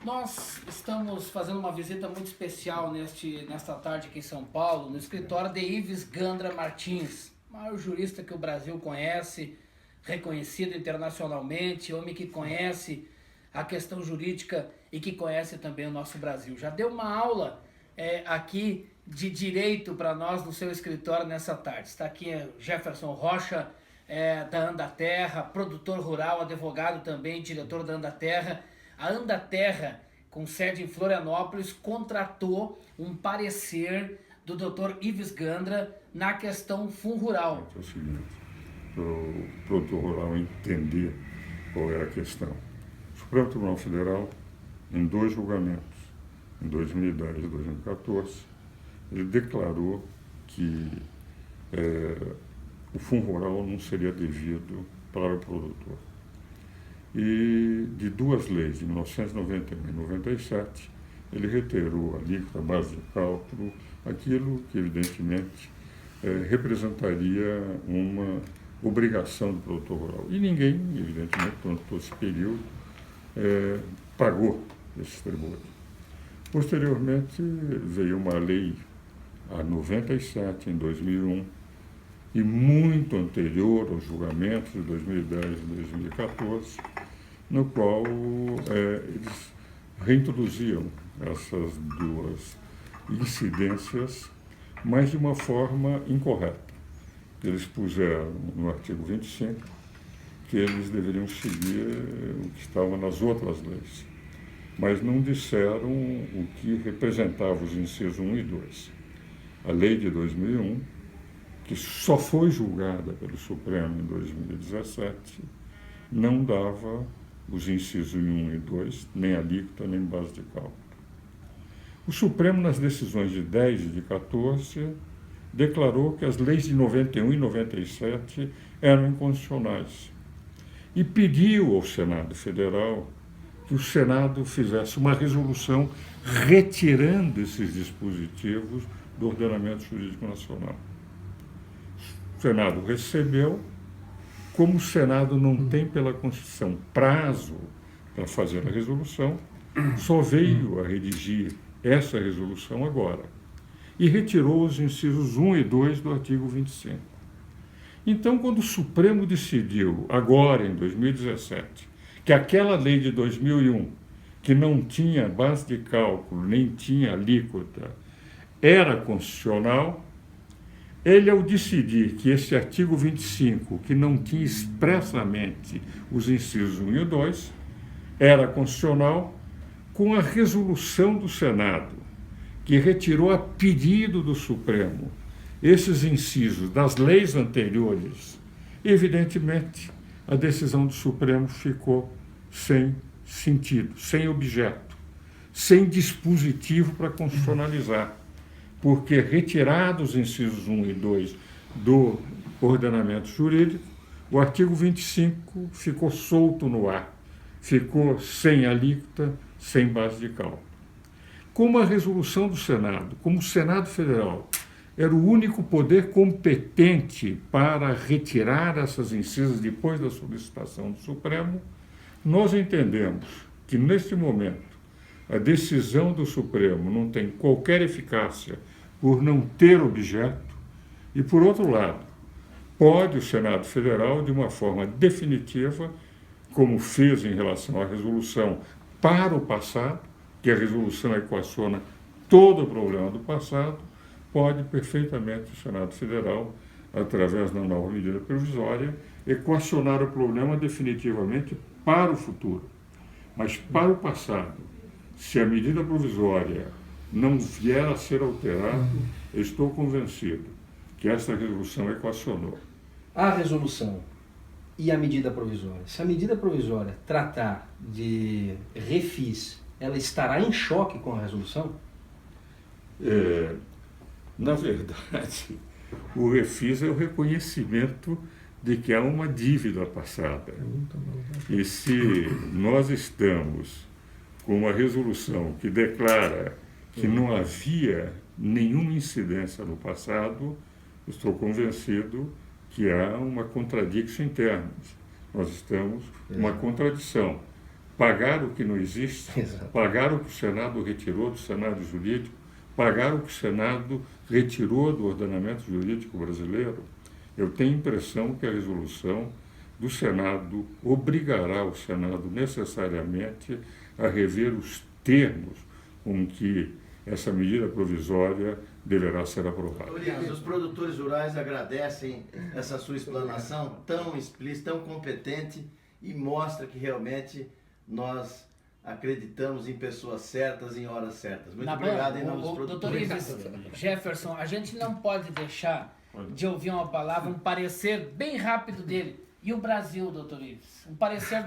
Nós estamos fazendo uma visita muito especial nesta tarde aqui em São Paulo, no escritório de Ives Gandra Martins, maior jurista que o Brasil conhece, reconhecido internacionalmente, homem que conhece a questão jurídica e que conhece também o nosso Brasil. Já deu uma aula aqui de direito para nós no seu escritório nessa tarde. Está aqui Jefferson Rocha, da Andaterra, produtor rural, advogado também, diretor da Andaterra. A Andaterra, com sede em Florianópolis, contratou um parecer do Dr. Ives Gandra na questão fundo rural. É o seguinte, para o produtor rural entender qual é a questão. O Supremo Tribunal Federal, em 2 julgamentos, em 2010 e 2014, ele declarou que o fundo rural não seria devido para o produtor. E de 2 leis, de 1991 e 97, ele reiterou a alíquota, base de cálculo, aquilo que evidentemente representaria uma obrigação do produtor rural. E ninguém, evidentemente, durante todo esse período, pagou esses tributos. Posteriormente, veio uma lei, a 97, em 2001, e muito anterior aos julgamentos de 2010 e 2014, no qual eles reintroduziam essas 2 incidências, mas de uma forma incorreta. Eles puseram no artigo 25 que eles deveriam seguir o que estava nas outras leis, mas não disseram o que representava os incisos 1 e 2. A lei de 2001, que só foi julgada pelo Supremo em 2017, não dava os incisos 1 e 2, nem alíquota, nem base de cálculo. O Supremo, nas decisões de 10 e de 14, declarou que as leis de 91 e 97 eram inconstitucionais e pediu ao Senado Federal que o Senado fizesse uma resolução retirando esses dispositivos do ordenamento jurídico nacional. O Senado recebeu. Como o Senado não tem pela Constituição prazo para fazer a resolução, só veio a redigir essa resolução agora e retirou os incisos 1 e 2 do artigo 25. Então, quando o Supremo decidiu, agora em 2017, que aquela lei de 2001, que não tinha base de cálculo, nem tinha alíquota, era constitucional, ele, ao decidir que esse artigo 25, que não tinha expressamente os incisos 1 e 2, era constitucional, com a resolução do Senado, que retirou a pedido do Supremo esses incisos das leis anteriores, evidentemente, a decisão do Supremo ficou sem sentido, sem objeto, sem dispositivo para constitucionalizar. Porque retirados os incisos 1 e 2 do ordenamento jurídico, o artigo 25 ficou solto no ar, ficou sem alíquota, sem base de cálculo. Como a resolução do Senado, como o Senado Federal era o único poder competente para retirar essas incisas depois da solicitação do Supremo, nós entendemos que, neste momento, a decisão do Supremo não tem qualquer eficácia por não ter objeto e, por outro lado, pode o Senado Federal, de uma forma definitiva, como fez em relação à resolução para o passado, que a resolução equaciona todo o problema do passado, pode perfeitamente o Senado Federal, através da nova medida provisória, equacionar o problema definitivamente para o futuro. Mas para o passado, se a medida provisória não vier a ser alterada, estou convencido que essa resolução equacionou. A resolução e a medida provisória. Se a medida provisória tratar de refis, ela estará em choque com a resolução? Na verdade, o refis é o reconhecimento de que há uma dívida passada. E se nós estamos com uma resolução que declara que não havia nenhuma incidência no passado, estou convencido que há uma contradição interna. Nós estamos com uma contradição. pagar o que não existe, Exato. pagar o que o Senado retirou do Senado jurídico, pagar o que o Senado retirou do ordenamento jurídico brasileiro. Eu tenho a impressão que a resolução do Senado obrigará o Senado necessariamente a rever os termos com que essa medida provisória deverá ser aprovada. Os produtores rurais agradecem essa sua explanação tão explícita, tão competente e mostra que realmente nós acreditamos em pessoas certas, em horas certas. Muito obrigado em nome dos Doutor produtores. Ives, Jefferson, a gente não pode deixar de ouvir uma palavra, um parecer bem rápido dele. E o Brasil, doutor Ives? Um parecer